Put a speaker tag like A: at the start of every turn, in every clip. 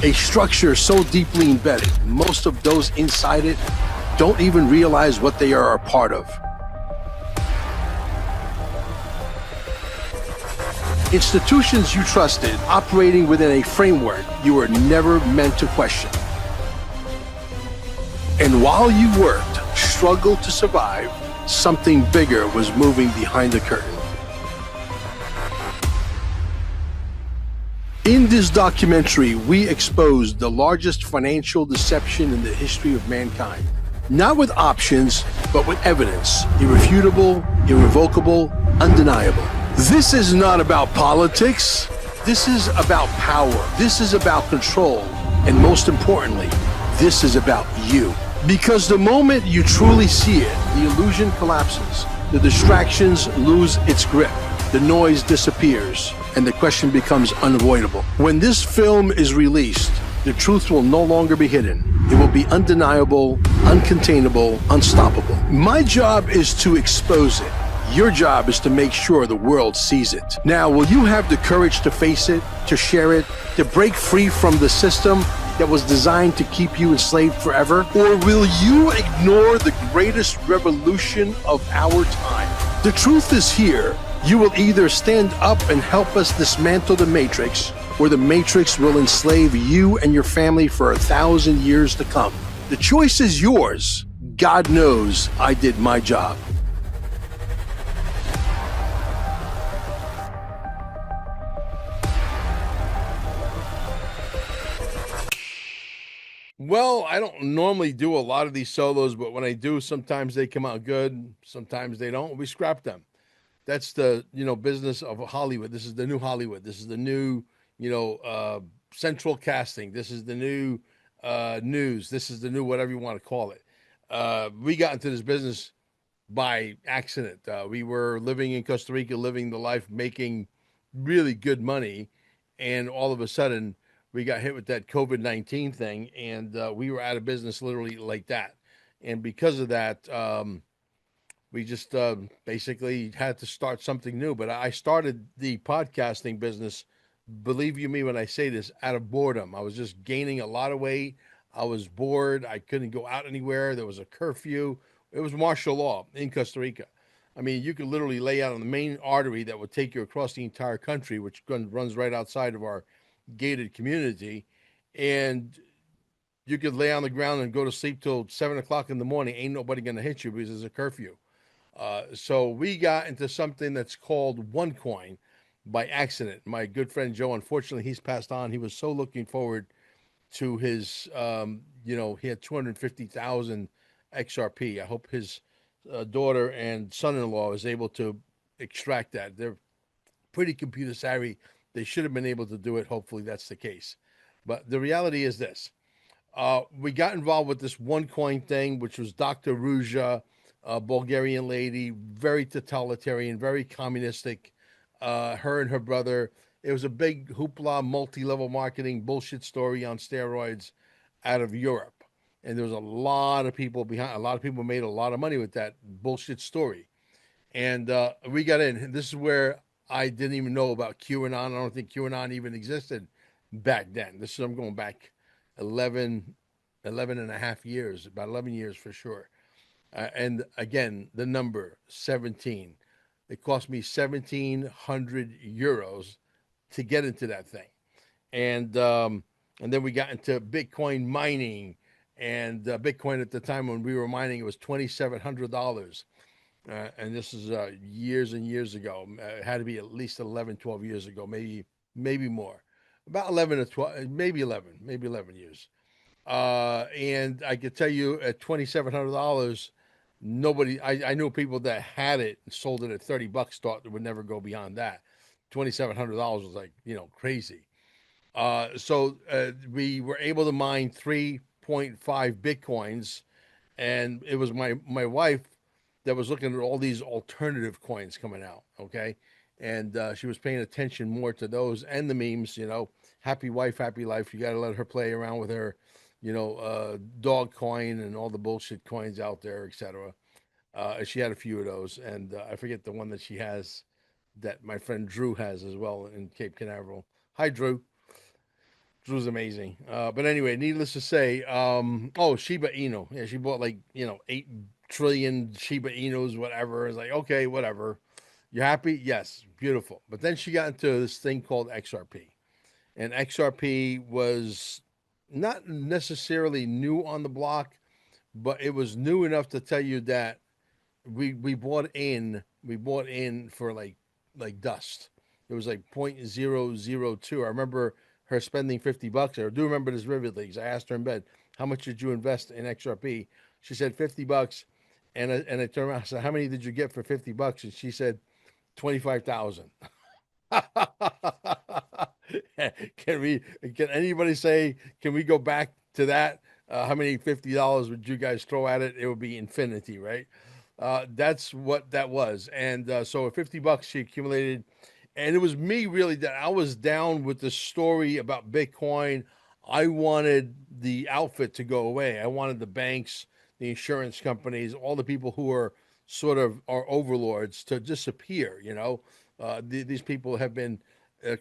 A: A structure so deeply embedded, most of those inside it don't even realize what they are a part of. Institutions you trusted operating within a framework you were never meant to question. And while you worked, struggled to survive, something bigger was moving behind the curtain. In this documentary, we exposed the largest financial deception in the history of mankind. Not with options, but with evidence. Irrefutable, irrevocable, undeniable. This is not about politics. This is about power. This is about control. And most importantly, this is about you. Because the moment you truly see it, the illusion collapses. The distractions lose its grip. The noise disappears, and the question becomes unavoidable. When this film is released, the truth will no longer be hidden. It will be undeniable, uncontainable, unstoppable. My job is to expose it. Your job is to make sure the world sees it. Now, will you have the courage to face it, to share it, to break free from the system that was designed to keep you enslaved forever? Or will you ignore the greatest revolution of our time? The truth is here. You will either stand up and help us dismantle the Matrix, or the Matrix will enslave you and your family for 1,000 years to come. The choice is yours. God knows I did my job.
B: Well, I don't normally do a lot of these solos, but when I do, sometimes they come out good, sometimes they don't. We scrap them. That's the business of Hollywood. This is the new Hollywood. This is the new central casting. This is the new news. This is the new whatever you want to call it. We got into this business by accident. We were living in Costa Rica, living the life, making really good money, and all of a sudden we got hit with that COVID-19 thing, and we were out of business literally like that. And because of that, we just basically had to start something new. But I started the podcasting business, believe you me when I say this, out of boredom. I was just gaining a lot of weight. I was bored. I couldn't go out anywhere. There was a curfew. It was martial law in Costa Rica. I mean, you could literally lay out on the main artery that would take you across the entire country, which runs right outside of our gated community, and you could lay on the ground and go to sleep till 7 o'clock in the morning. Ain't nobody going to hit you because there's a curfew. So we got into something that's called OneCoin by accident. My good friend Joe, unfortunately, he's passed on. He was so looking forward to his, he had 250,000 XRP. I hope his daughter and son-in-law is able to extract that. They're pretty computer savvy. They should have been able to do it. Hopefully that's the case. But the reality is this. We got involved with this OneCoin thing, which was Dr. Ruja, a Bulgarian lady, very totalitarian, very communistic. Her and her brother. It was a big hoopla, multi-level marketing bullshit story on steroids out of Europe. And there was a lot of people behind. A lot of people made a lot of money with that bullshit story. And we got in. This is where I didn't even know about QAnon. I don't think QAnon even existed back then. I'm going back 11 and a half years, about 11 years for sure. And again, the number 17. It cost me 1,700 euros to get into that thing. And then we got into Bitcoin mining, and Bitcoin at the time when we were mining, it was $2,700. And this is years and years ago. It had to be at least 11, 12 years ago, maybe more. About 11 or 12, maybe 11 years. And I could tell you at $2,700, nobody, I knew people that had it and sold it at $30, thought it would never go beyond that. $2,700 was like, crazy. So we were able to mine 3.5 Bitcoins, and it was my wife that was looking at all these alternative coins coming out, okay? And she was paying attention more to those and the memes, happy wife, happy life. You got to let her play around with her, dog coin and all the bullshit coins out there, etc. She had a few of those, and I forget the one that she has that my friend Drew has as well in Cape Canaveral. Hi, Drew. It was amazing. But anyway, needless to say, oh, Shiba Inu. Yeah, she bought like, 8 trillion Shiba Inus, whatever. It's like, okay, whatever. You happy? Yes, beautiful. But then she got into this thing called XRP. And XRP was not necessarily new on the block, but it was new enough to tell you that we bought in for like dust. It was like 0.002. I remember her spending $50. I do remember this vividly because I asked her in bed, "How much did you invest in XRP?" She said $50, and I turned around and said, "How many did you get for $50?" And she said 25,000. can we? Can anybody say? Can we go back to that? How many $50 would you guys throw at it? It would be infinity, right? That's what that was, and so $50 she accumulated, and it was me really that I was down with the story about Bitcoin. I wanted the outfit to go away. I wanted the banks, the insurance companies, all the people who are sort of our overlords to disappear. These people have been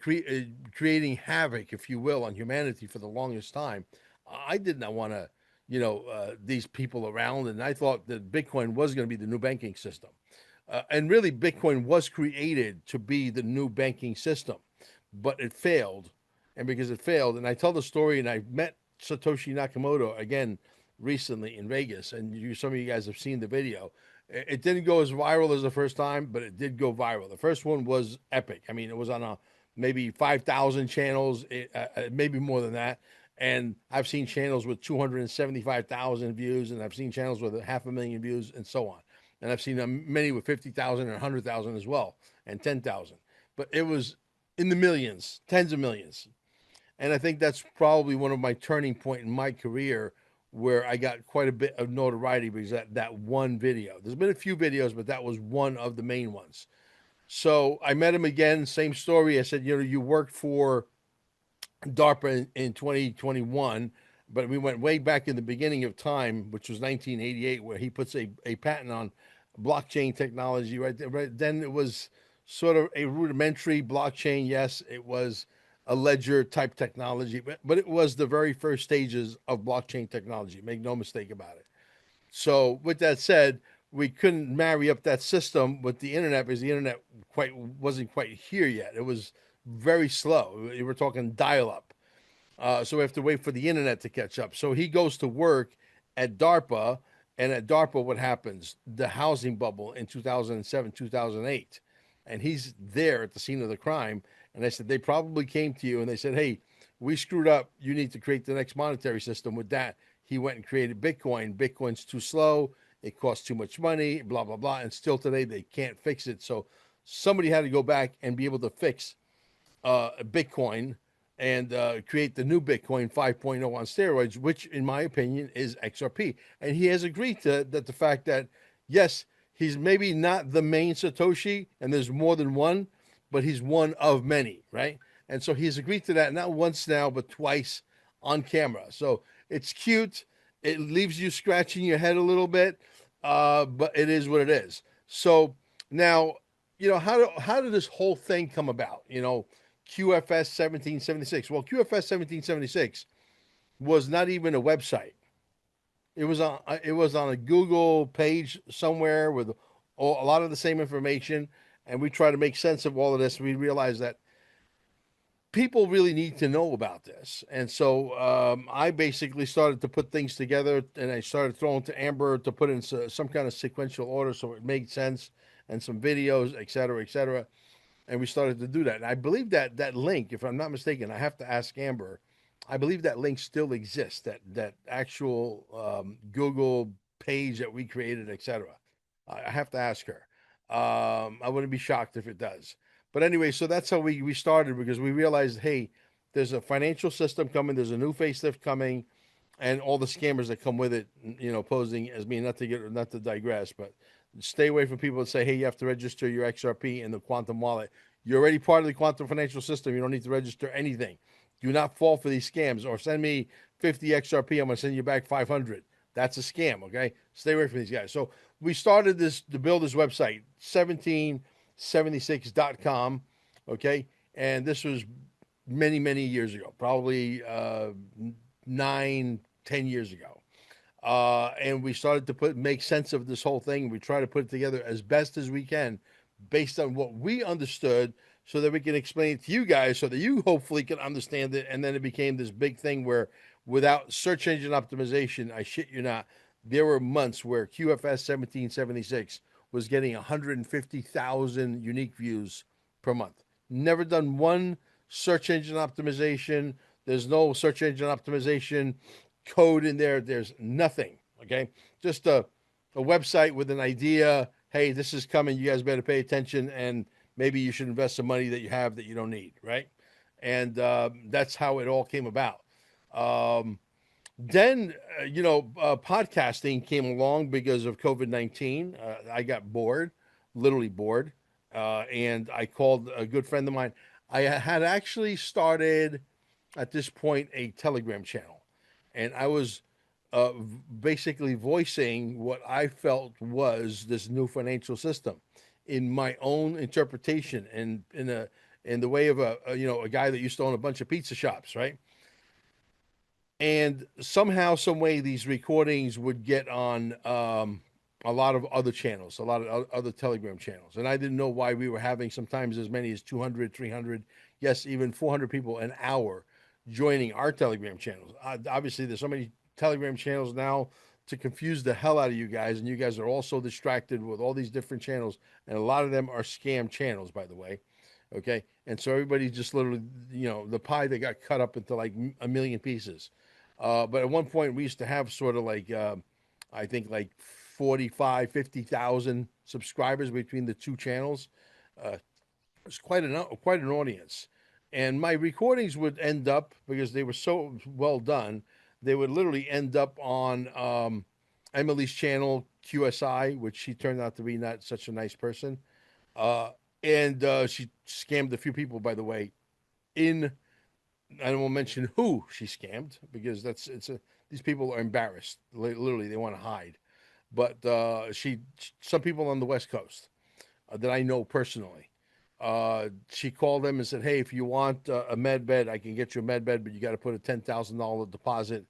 B: creating havoc, if you will, on humanity for the longest time. I did not want to, these people around, and I thought that Bitcoin was going to be the new banking system. And really, Bitcoin was created to be the new banking system, but it failed. And because it failed, and I tell the story, and I met Satoshi Nakamoto again recently in Vegas, and some of you guys have seen the video. It didn't go as viral as the first time, but it did go viral. The first one was epic. I mean, it was on maybe 5,000 channels, maybe more than that. And I've seen channels with 275,000 views, and I've seen channels with 500,000 views, and so on. And I've seen many with 50,000 and 100,000 as well, and 10,000. But it was in the millions, tens of millions. And I think that's probably one of my turning point in my career where I got quite a bit of notoriety because that one video. There's been a few videos, but that was one of the main ones. So I met him again, same story. I said, you worked for DARPA in 2021, but we went way back in the beginning of time, which was 1988, where he puts a patent on blockchain technology. Right then, it was sort of a rudimentary blockchain. Yes, it was a ledger type technology, but it was the very first stages of blockchain technology. Make no mistake about it. So, with that said, we couldn't marry up that system with the internet because the internet wasn't quite here yet. It was very slow. We were talking dial up. So we have to wait for the internet to catch up. So he goes to work at DARPA, and at DARPA, what happens? The housing bubble in 2007, 2008. And he's there at the scene of the crime. And I said, they probably came to you and they said, hey, we screwed up. You need to create the next monetary system. With that, he went and created Bitcoin. Bitcoin's too slow. It costs too much money, blah, blah, blah. And still today, they can't fix it. So somebody had to go back and be able to fix Bitcoin and create the new Bitcoin 5.0 on steroids, which, in my opinion, is XRP. And he has agreed to that. The fact that, yes, he's maybe not the main Satoshi, and there's more than one, but he's one of many, right? And so he's agreed to that not once now, but twice on camera. So it's cute. It leaves you scratching your head a little bit, but it is what it is. So now, how did this whole thing come about? QFS 1776. Well, QFS 1776 was not even a website. It was on a Google page somewhere with a lot of the same information, and we try to make sense of all of this. We realize that people really need to know about this, and so I basically started to put things together, and I started throwing to Amber to put in some kind of sequential order so it made sense, and some videos, et cetera, et cetera. And we started to do that. And I believe that link, if I'm not mistaken, I have to ask Amber. I believe that link still exists. That actual Google page that we created, etc. I have to ask her. I wouldn't be shocked if it does. But anyway, so that's how we started because we realized, hey, there's a financial system coming. There's a new facelift coming, and all the scammers that come with it. Posing as me, not to digress, but stay away from people that say, hey, you have to register your XRP in the quantum wallet. You're already part of the quantum financial system. You don't need to register anything. Do not fall for these scams or send me 50 XRP. I'm going to send you back 500. That's a scam, okay? Stay away from these guys. So we started to build this website, 1776.com, okay? And this was many, many years ago, probably 9, 10 years ago. And we started to make sense of this whole thing. We try to put it together as best as we can based on what we understood so that we can explain it to you guys so that you hopefully can understand it. And then it became this big thing where without search engine optimization, I shit you not, there were months where QFS 1776 was getting 150,000 unique views per month. Never done one search engine optimization. There's no search engine optimization code in there. There's nothing. Okay. Just a website with an idea. Hey, this is coming. You guys better pay attention. And maybe you should invest some money that you have that you don't need. Right. And that's how it all came about. Then, podcasting came along because of COVID-19. I got bored, literally bored. And I called a good friend of mine. I had actually started at this point a Telegram channel, and I was basically voicing what I felt was this new financial system in my own interpretation and in the way of a guy that used to own a bunch of pizza shops, right? And somehow, some way, these recordings would get on a lot of other channels, a lot of other Telegram channels. And I didn't know why we were having sometimes as many as 200, 300, yes, even 400 people an hour joining our Telegram channels. Obviously, there's so many Telegram channels now to confuse the hell out of you guys. And you guys are all so distracted with all these different channels. And a lot of them are scam channels, by the way. Okay. And so everybody just literally, the pie that got cut up into like a million pieces. But at one point, we used to have sort of like, I think like 45, 50,000 subscribers between the two channels. It's quite an audience. And my recordings would end up, because they were so well done, they would literally end up on Emily's channel, QSI, which she turned out to be not such a nice person. And she scammed a few people, by the way, in I won't mention who she scammed because these people are embarrassed. Literally, they want to hide. But some people on the West Coast that I know personally, she called them and said, "Hey, if you want a med bed, I can get you a med bed, but you got to put a $10,000 deposit."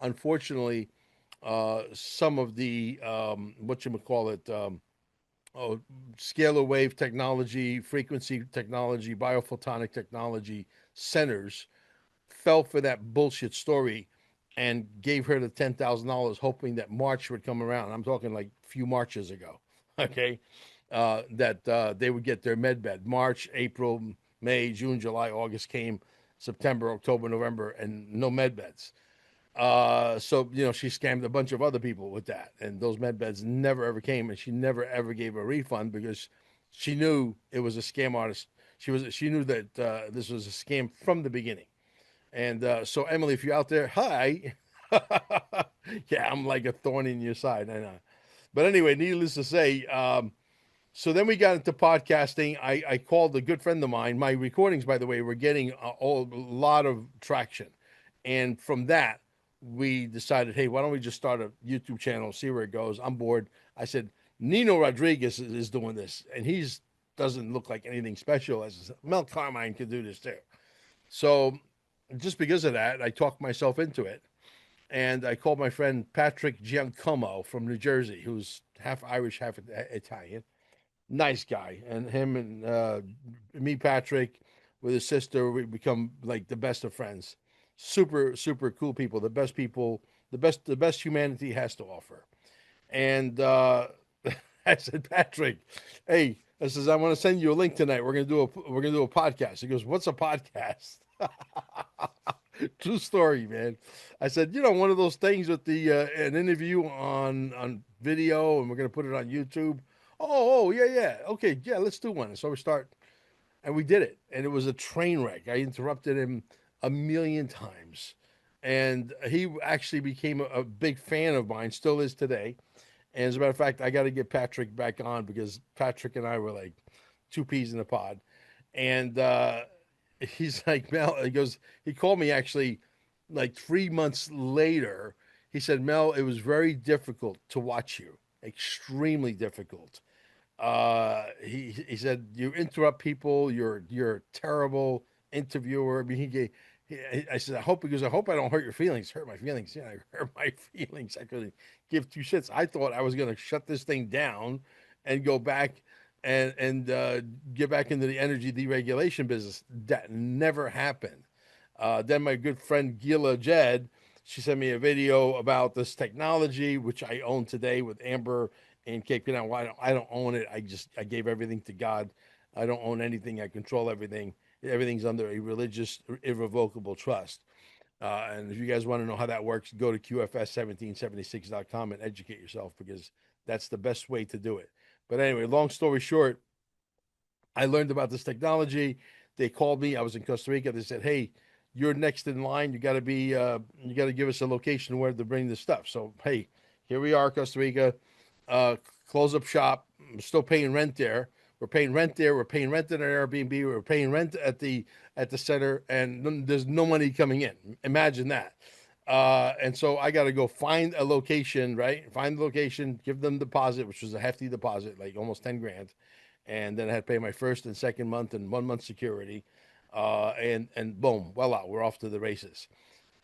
B: Unfortunately, some of the scalar wave technology, frequency technology, biophotonic technology centers fell for that bullshit story and gave her the $10,000, hoping that March would come around. I'm talking like a few Marches ago, okay? That they would get their med bed. March, April, May, June, July, August came, September, October, November, and no med beds. So she scammed a bunch of other people with that, and those med beds never ever came, and she never ever gave a refund because she knew it was a scam artist. She knew that this was a scam from the beginning. And so, Emily, if you're out there, hi. Yeah, I'm like a thorn in your side. I know. But anyway, needless to say, so then we got into podcasting. I called a good friend of mine. My recordings, by the way, were getting a lot of traction. And from that, we decided, hey, why don't we just start a YouTube channel, see where it goes? I'm bored. I said, Nino Rodriguez is doing this, and he's doesn't look like anything special. As Mel Carmine could do this too. So just because of that, I talked myself into it. And I called my friend Patrick Giacomo from New Jersey, who's half Irish, half Italian. Nice guy. And him and me, Patrick, with his sister, we become like the best of friends. Super, super cool people, the best humanity has to offer. And I said, Patrick, hey, I says, I want to send you a link tonight. We're gonna do a podcast. He goes, what's a podcast? True story, man. I said, one of those things with the an interview on video, and we're gonna put it on YouTube. Oh, yeah, yeah. Okay, yeah, let's do one. So we start, and we did it, and it was a train wreck. I interrupted him a million times, and he actually became a big fan of mine. Still is today. And as a matter of fact, I got to get Patrick back on because Patrick and I were like two peas in a pod. And he's like, Mel, he called me actually like 3 months later. He said, Mel, it was very difficult to watch you, extremely difficult. He said, you interrupt people, you're terrible, interviewer. I mean, I said, I hope, because I hope I don't hurt your feelings. Hurt my feelings. Yeah, I hurt my feelings. I couldn't give two shits. I thought I was going to shut this thing down and go back and get back into the energy deregulation business. That never happened. Then my good friend Gila Jed, she sent me a video about this technology, which I own today with Amber in Cape Canaveral. I don't own it. I gave everything to God. I don't own anything. I control everything. Everything's under a religious, irrevocable trust. And if you guys want to know how that works, go to QFS1776.com and educate yourself, because that's the best way to do it. But anyway, long story short, I learned about this technology. They called me. I was in Costa Rica. They said, "Hey, you're next in line. You got to be. You got to give us a location where to bring this stuff." So hey, here we are, Costa Rica. Uh, Close up shop. I'm still paying rent there. We're paying rent there. We're paying rent at our Airbnb. We're paying rent at the center, and there's no money coming in. Imagine that. And so I got to go find a location, right? Find the location, give them deposit, which was a hefty deposit, like almost 10 grand. And then I had to pay my first and second month and 1 month security. And boom, voila, we're off to the races.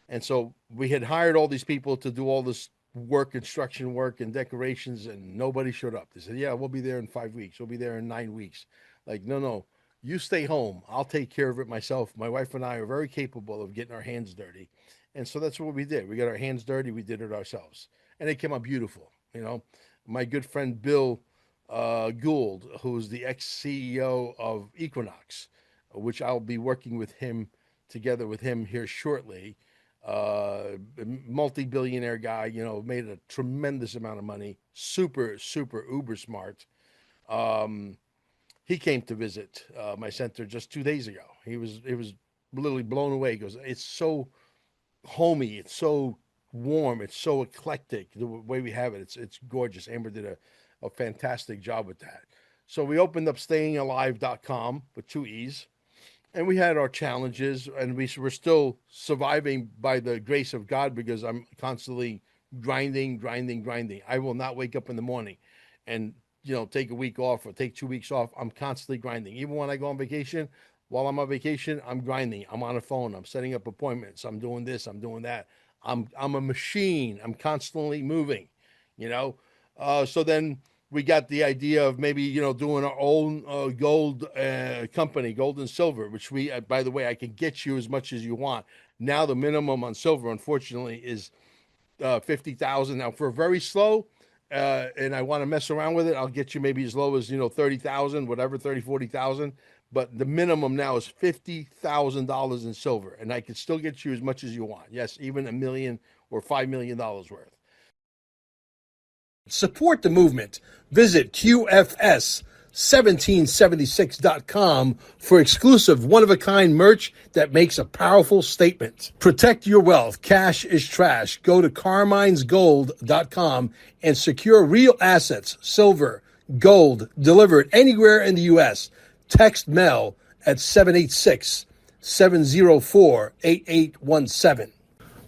B: And so we had hired all these people to do all this work, construction work, and decorations, and nobody showed up. They said, "Yeah, we'll be there in 5 weeks. We'll be there in 9 weeks." Like, no, no, you stay home. I'll take care of it myself. My wife and I are very capable of getting our hands dirty. And so that's what we did. We got our hands dirty. We did it ourselves. And it came out beautiful. My good friend Bill Gould, who's the ex CEO of Equinox, which I'll be working with him together with him here shortly. Multi-billionaire guy, made a tremendous amount of money, super, super uber smart. Um, he came to visit my center just 2 days ago. He was literally blown away. He goes, "It's so homey, it's so warm, it's so eclectic the way we have it. It's gorgeous." Amber did a fantastic job with that. So we opened up stayingalive.com with two E's, and we had our challenges, and we're still surviving by the grace of God, because I'm constantly grinding, grinding, grinding. I will not wake up in the morning and take a week off or take 2 weeks off. I'm constantly grinding. Even when I go on vacation, while I'm on vacation, I'm grinding. I'm on a phone. I'm setting up appointments. I'm doing this. I'm doing that. I'm a machine. I'm constantly moving. You know. So then we got the idea of maybe doing our own gold company, gold and silver, which we by the way, I can get you as much as you want. Now the minimum on silver, unfortunately, is 50,000. Now for very slow, and I want to mess around with it, I'll get you maybe as low as 30,000, whatever, 30, 40,000. But the minimum now is $50,000 in silver, and I can still get you as much as you want. Yes, even $1 million or $5 million worth.
A: Support the movement. Visit QFS1776.com for exclusive one-of-a-kind merch that makes a powerful statement. Protect your wealth. Cash is trash. Go to carminesgold.com and secure real assets, silver, gold, delivered anywhere in the U.S. Text Mel at 786-704-8817.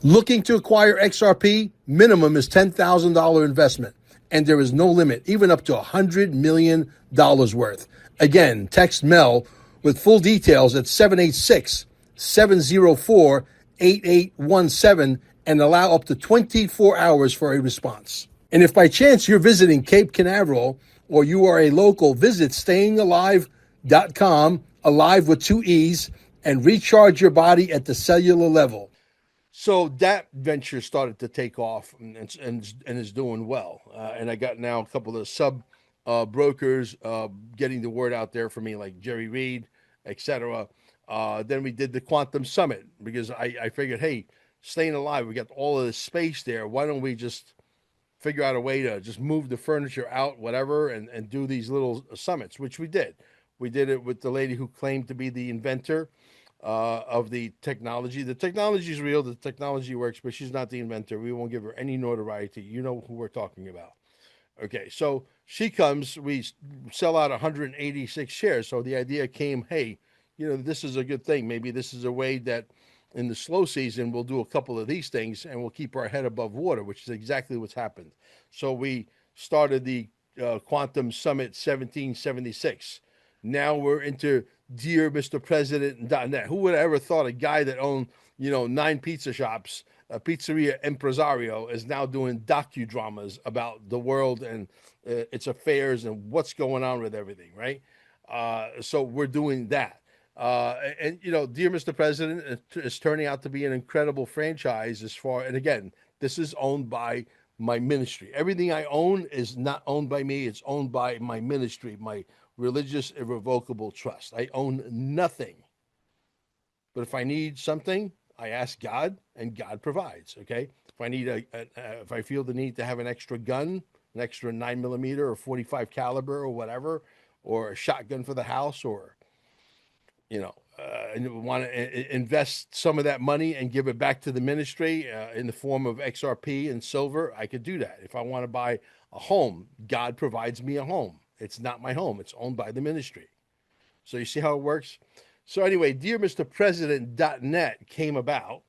A: Looking to acquire XRP? Minimum is $10,000 investment, and there is no limit, even up to $100 million worth. Again, text Mel with full details at 786-704-8817 and allow up to 24 hours for a response. And if by chance you're visiting Cape Canaveral or you are a local, visit stayingalive.com, alive with two E's, and recharge your body at the cellular level. So that venture started to take off and is doing well. And I got now a couple of sub brokers getting the word out there for me, like Jerry Reed, etc. Then we did the Quantum Summit, because I figured, hey, staying alive, we got all of this space there. Why don't we just figure out a way to just move the furniture out, whatever, and do these little summits, which we did. We did it with the lady who claimed to be the inventor of the technology. The technology is real. The technology works, but she's not the inventor. We won't give her any notoriety. You know who we're talking about. Okay, so she comes. We sell out 186 shares. So the idea came, hey, this is a good thing. Maybe this is a way that in the slow season, we'll do a couple of these things and we'll keep our head above water, which is exactly what's happened. So we started the Quantum Summit 1776. Now we're into
B: Dear Mr. President.net. Who would have ever thought a guy that owned, 9 pizza shops, a pizzeria impresario, is now doing docudramas about the world and its affairs and what's going on with everything, right? So we're doing that. And dear Mr. President is turning out to be an incredible franchise and again, this is owned by my ministry. Everything I own is not owned by me, it's owned by my ministry, my religious irrevocable trust. I own nothing. But if I need something, I ask God and God provides. Okay. If I need if I feel the need to have an extra gun, an extra 9mm or 45 caliber or whatever, or a shotgun for the house, or and want to invest some of that money and give it back to the ministry in the form of XRP and silver, I could do that. If I want to buy a home, God provides me a home. It's not my home, it's owned by the ministry. So you see how it works? So anyway, Dear Mr. President.net came about.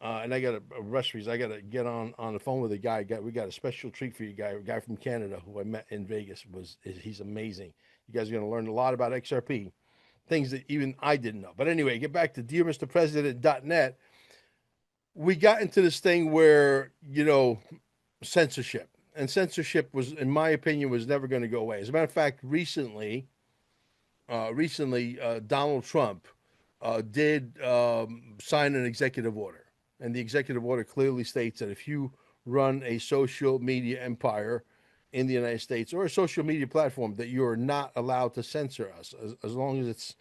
B: And I got a rush because I got to get on the phone with a guy. We got a special treat for you, a guy from Canada who I met in Vegas. He's amazing. You guys are going to learn a lot about XRP, things that even I didn't know. But anyway, get back to Dear Mr. President.net. We got into this thing where, censorship. And censorship was, in my opinion, was never going to go away. As a matter of fact, recently, Donald Trump did sign an executive order. And the executive order clearly states that if you run a social media empire in the United States or a social media platform, that you are not allowed to censor us as long as it's,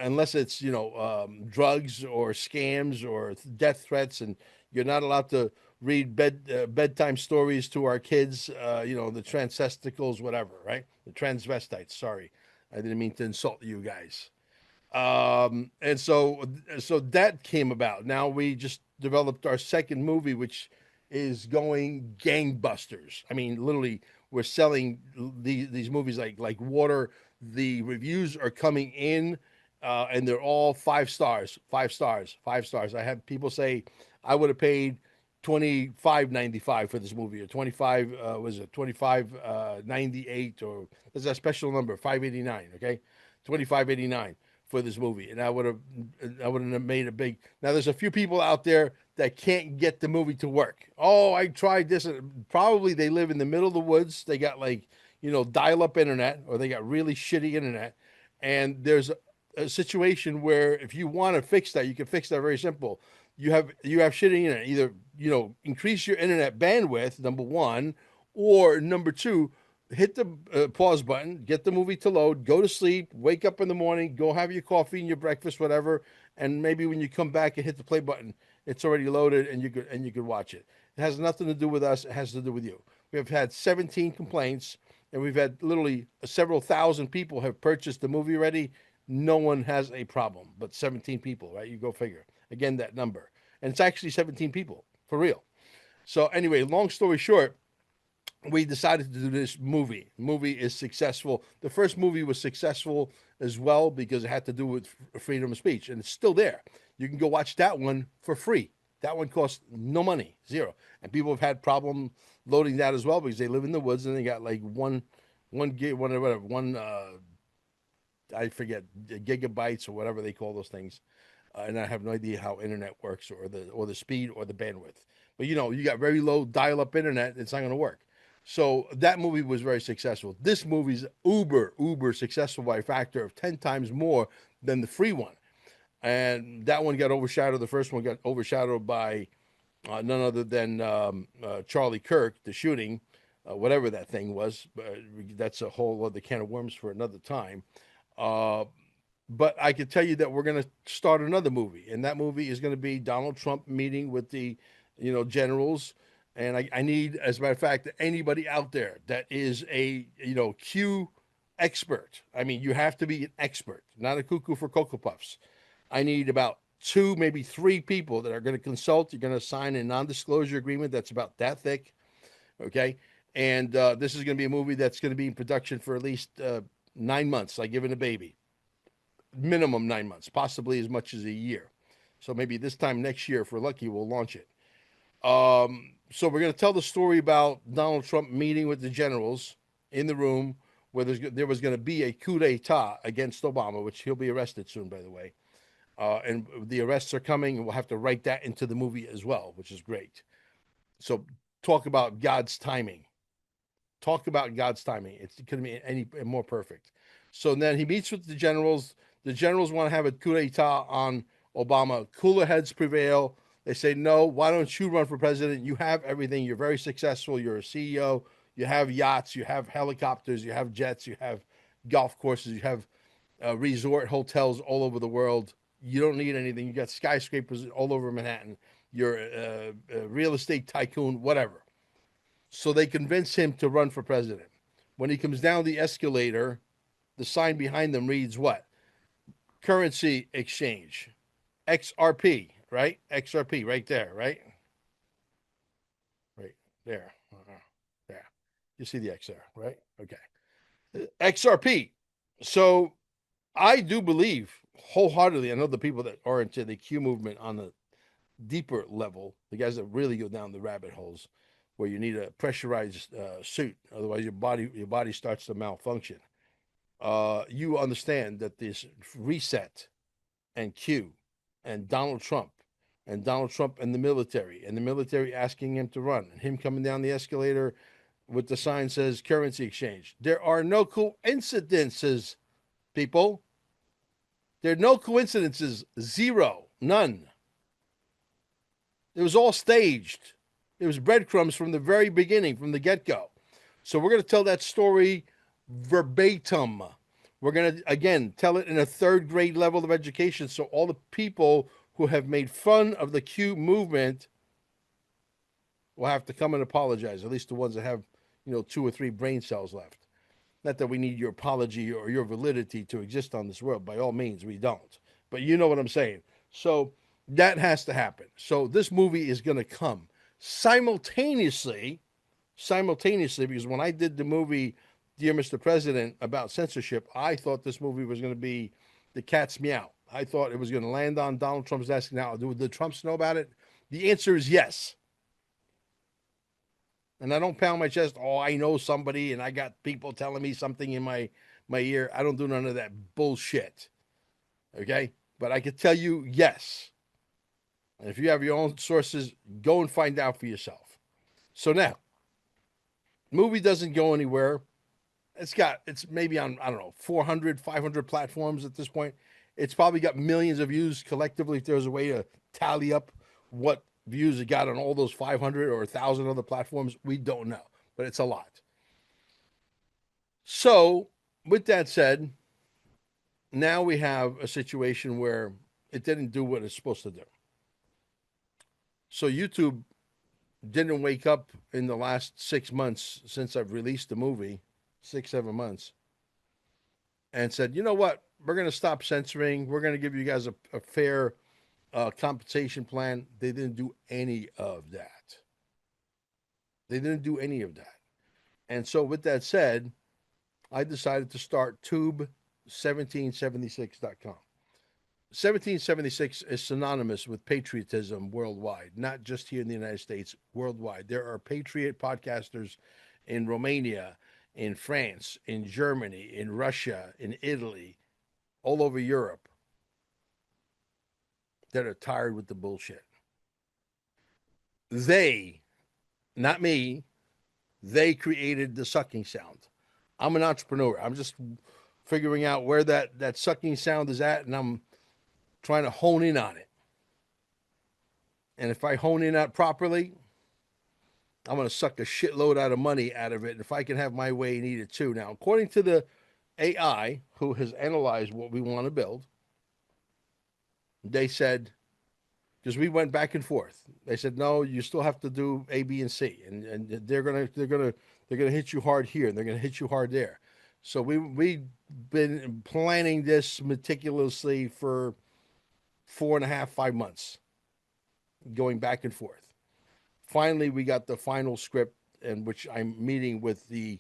B: unless it's, drugs or scams or death threats, and you're not allowed to read bedtime stories to our kids, the transvesticals, whatever, right? The transvestites, sorry. I didn't mean to insult you guys. And so that came about. Now we just developed our second movie, which is going gangbusters. I mean, literally, we're selling these movies like water. The reviews are coming in, and they're all 5 stars, 5 stars, 5 stars. I had people say I would have paid $25.95 for this movie, or 25 was it 25.98, or there's a special number 589. Okay, 25.89 for this movie, and I wouldn't have made a big. Now there's a few people out there that can't get the movie to work. Oh, I tried this, and probably they live in the middle of the woods. They got dial-up internet, or they got really shitty internet, and there's a situation where if you want to fix that, you can fix that very simple. You have shitty internet. Either increase your internet bandwidth, number one, or number two, hit the pause button, get the movie to load, go to sleep, wake up in the morning, go have your coffee and your breakfast, whatever, and maybe when you come back and hit the play button, it's already loaded and you could watch it. It has nothing to do with us. It has to do with you. We have had 17 complaints, and we've had literally several thousand people have purchased the movie already. No one has a problem, but 17 people, right? You go figure. Again, that number. And it's actually 17 people, for real. So anyway, long story short, we decided to do this movie. The movie is successful. The first movie was successful as well because it had to do with freedom of speech, and it's still there. You can go watch that one for free. That one costs no money, zero. And people have had problem loading that as well because they live in the woods and they got like one gig, I forget, gigabytes or whatever they call those things. And I have no idea how internet works, or the speed or the bandwidth. But you got very low dial-up internet, it's not going to work. So that movie was very successful. This movie's uber successful by a factor of 10 times more than the free one. And that one got overshadowed. The first one got overshadowed by none other than Charlie Kirk, the shooting, whatever that thing was. That's a whole other can of worms for another time. But I can tell you that we're going to start another movie, and that movie is going to be Donald Trump meeting with the, generals. And I need, as a matter of fact, anybody out there that is a, Q expert. I mean, you have to be an expert, not a cuckoo for Cocoa Puffs. I need about 2, maybe 3 people that are going to consult. You're going to sign a non-disclosure agreement that's about that thick. Okay. And this is going to be a movie that's going to be in production for at least 9 months, like giving a baby. Minimum 9 months, possibly as much as a year. So maybe this time next year, if we're lucky, we'll launch it. So we're going to tell the story about Donald Trump meeting with the generals in the room where there was going to be a coup d'etat against Obama, which he'll be arrested soon, by the way. And the arrests are coming, and we'll have to write that into the movie as well, which is great. So talk about God's timing. Talk about God's timing. It couldn't be any more perfect. So then he meets with the generals. The generals want to have a coup d'etat on Obama. Cooler heads prevail. They say, no, why don't you run for president? You have everything. You're very successful. You're a CEO. You have yachts. You have helicopters. You have jets. You have golf courses. You have resort hotels all over the world. You don't need anything. You got skyscrapers all over Manhattan. You're a real estate tycoon, whatever. So they convince him to run for president. When he comes down the escalator, the sign behind them reads what? Currency exchange. XRP, right? XRP, right there, right? Right there. There. You see the X there, right? Okay. XRP. So I do believe wholeheartedly, I know the people that are into the Q movement on the deeper level, the guys that really go down the rabbit holes, where you need a pressurized suit, otherwise your body starts to malfunction. You understand that this reset and Q and Donald Trump and the military asking him to run, and him coming down the escalator with the sign says currency exchange. There are no coincidences, people. There are no coincidences. Zero. None. It was all staged. It was breadcrumbs from the very beginning, from the get-go. So we're going to tell that story verbatim. We're going to, again, tell it in a third grade level of education. So all the people who have made fun of the Q movement will have to come and apologize, at least the ones that have, 2 or 3 brain cells left. Not that we need your apology or your validity to exist on this world. By all means, we don't. But you know what I'm saying. So that has to happen. So this movie is going to come simultaneously, because when I did the movie Dear Mr. President about censorship, I thought this movie was going to be the cat's meow. I thought it was going to land on Donald Trump's desk. Now, do the Trumps know about it? The answer is yes. And I don't pound my chest, oh, I know somebody and I got people telling me something in my ear. I don't do none of that bullshit. Okay? But I can tell you yes. And if you have your own sources, go and find out for yourself. So now, movie doesn't go anywhere. It's maybe on, 400, 500 platforms at this point. It's probably got millions of views collectively. If there's a way to tally up what views it got on all those 500 or 1,000 other platforms, we don't know, but it's a lot. So with that said, now we have a situation where it didn't do what it's supposed to do. So YouTube didn't wake up in the last 6 months since I've released the movie, 6-7 months, and said, you know what? We're going to stop censoring. We're going to give you guys a fair compensation plan. They didn't do any of that. And so with that said, I decided to start tube1776.com. 1776 is synonymous with patriotism worldwide, not just here in the United States, worldwide. There are patriot podcasters in Romania, in France, in Germany, in Russia, in Italy, all over Europe that are tired with the bullshit. They, not me, they created the sucking sound. I'm an entrepreneur. I'm just figuring out where that sucking sound is at, and I'm trying to hone in on it. And if I hone in on it properly, I'm going to suck a shitload out of money out of it. And if I can have my way and eat it too. Now, according to the AI who has analyzed what we want to build, they said, because we went back and forth, they said, no, you still have to do A, B, and C. And they're gonna hit you hard here, and they're gonna hit you hard there. So we've been planning this meticulously for 4.5, 5 months, going back and forth. Finally, we got the final script, in which I'm meeting with the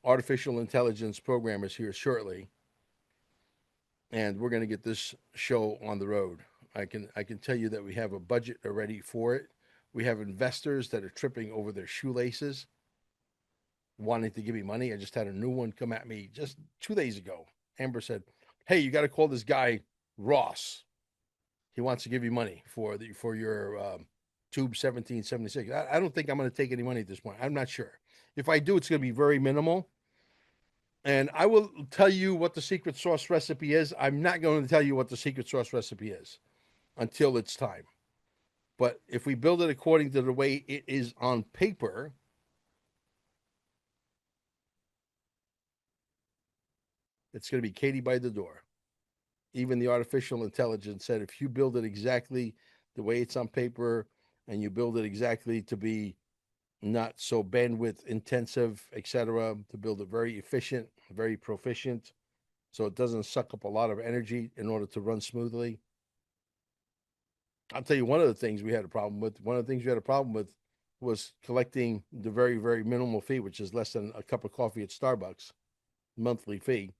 B: artificial intelligence programmers here shortly, and we're going to get this show on the road. I can tell you that we have a budget already for it. We have investors that are tripping over their shoelaces. wanting to give me money. I just had a new one come at me just 2 days ago. Amber said, "Hey, you got to call this guy Ross. He wants to give you money for your tube 1776." I don't think I'm going to take any money at this point. I'm not sure. If I do, it's going to be very minimal. And I will tell you what the secret sauce recipe is. I'm not going to tell you what the secret sauce recipe is until it's time. But if we build it according to the way it is on paper, it's going to be Katie by the door. Even the artificial intelligence said if you build it exactly the way it's on paper and you build it exactly to be not so bandwidth intensive, etc., to build it very efficient, very proficient, so it doesn't suck up a lot of energy in order to run smoothly. I'll tell you one of the things we had a problem with. One of the things we had a problem with was collecting the very, very minimal fee, which is less than a cup of coffee at Starbucks, monthly fee.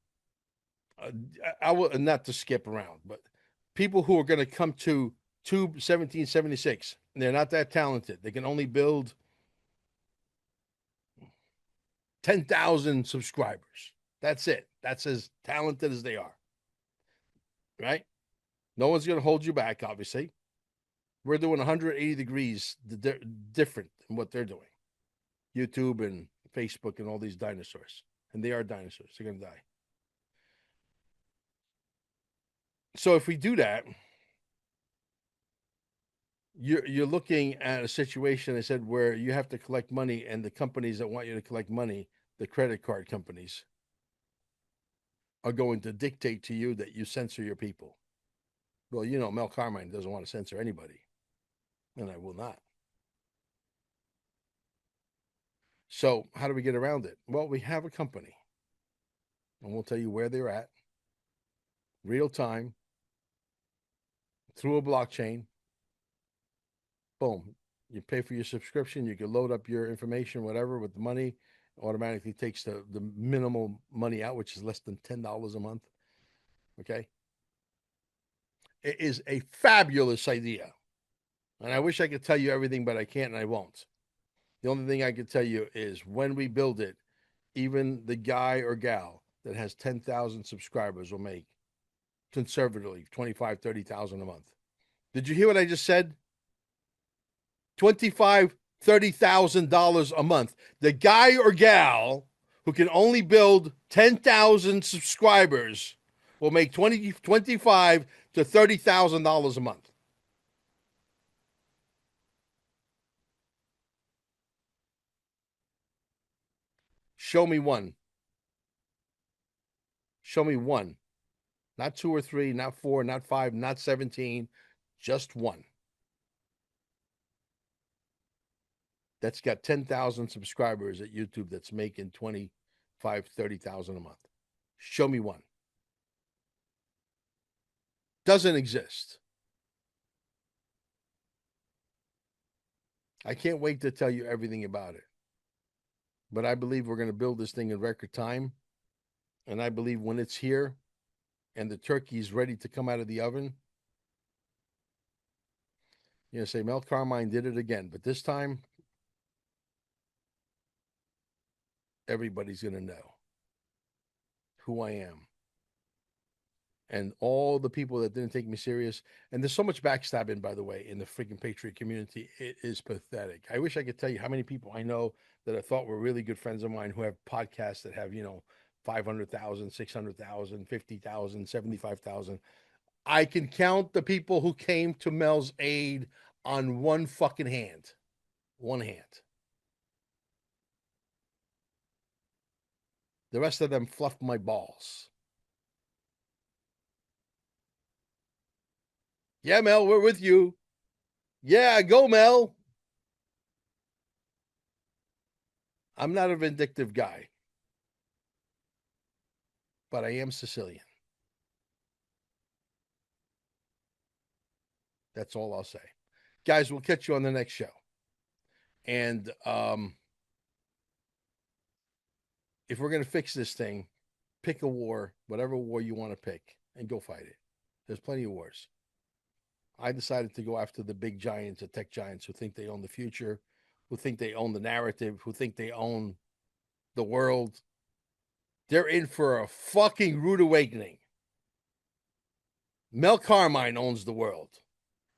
B: I will not to skip around, but people who are going to come to Tube 1776, they're not that talented. They can only build 10,000 subscribers. That's it. That's as talented as they are. Right? No one's going to hold you back, obviously. We're doing 180 degrees different than what they're doing. YouTube and Facebook and all these dinosaurs. And they are dinosaurs. They're going to die. So if we do that, you're looking at a situation, I said, where you have to collect money, and the companies that want you to collect money, the credit card companies, are going to dictate to you that you censor your people. Well, you know, Mel Carmine doesn't want to censor anybody, and I will not. So how do we get around it? Well, we have a company, and we'll tell you where they're at, real time, through a blockchain. Boom. You pay for your subscription. You can load up your information, whatever, with the money. Automatically takes the minimal money out, which is less than $10 a month. Okay. It is a fabulous idea. And I wish I could tell you everything, but I can't and I won't. The only thing I can tell you is when we build it, even the guy or gal that has 10,000 subscribers will make conservatively 25, 30,000 a month. Did you hear what I just said? $25,000, $30,000 a month. The guy or gal who can only build 10,000 subscribers will make $25,000 to $30,000 a month. Show me one. Show me one. Not two or three, not four, not five, not 17, just one. That's got 10,000 subscribers at YouTube that's making 25, 30,000 a month. Show me one. Doesn't exist. I can't wait to tell you everything about it. But I believe we're going to build this thing in record time. And I believe when it's here and the turkey's ready to come out of the oven, you're going to say, Mel Carmine did it again. But this time, everybody's going to know who I am. And all the people that didn't take me serious. And there's so much backstabbing, by the way, in the freaking Patriot community. It is pathetic. I wish I could tell you how many people I know that I thought were really good friends of mine who have podcasts that have, 500,000, 600,000, 50,000, 75,000. I can count the people who came to Mel's aid on one fucking hand. One hand. The rest of them fluffed my balls. Yeah, Mel, we're with you. Yeah, go, Mel. I'm not a vindictive guy, but I am Sicilian. That's all I'll say. Guys, we'll catch you on the next show. And if we're going to fix this thing, pick a war, whatever war you want to pick, and go fight it. There's plenty of wars. I decided to go after the big giants, the tech giants who think they own the future, who think they own the narrative, who think they own the world. They're in for a fucking rude awakening. Mel Carmine owns the world.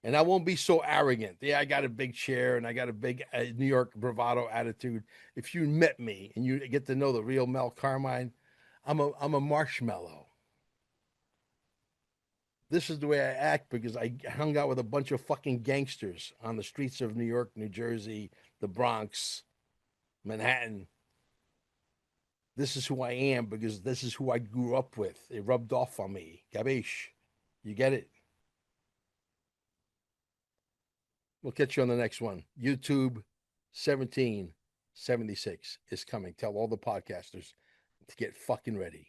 B: And I won't be so arrogant. Yeah, I got a big chair and I got a big New York bravado attitude. If you met me and you get to know the real Mel Carmine, I'm a marshmallow. This is the way I act because I hung out with a bunch of fucking gangsters on the streets of New York, New Jersey, the Bronx, Manhattan. This is who I am because this is who I grew up with. It rubbed off on me. Gabish. You get it? We'll catch you on the next one. YouTube 1776 is coming. Tell all the podcasters to get fucking ready.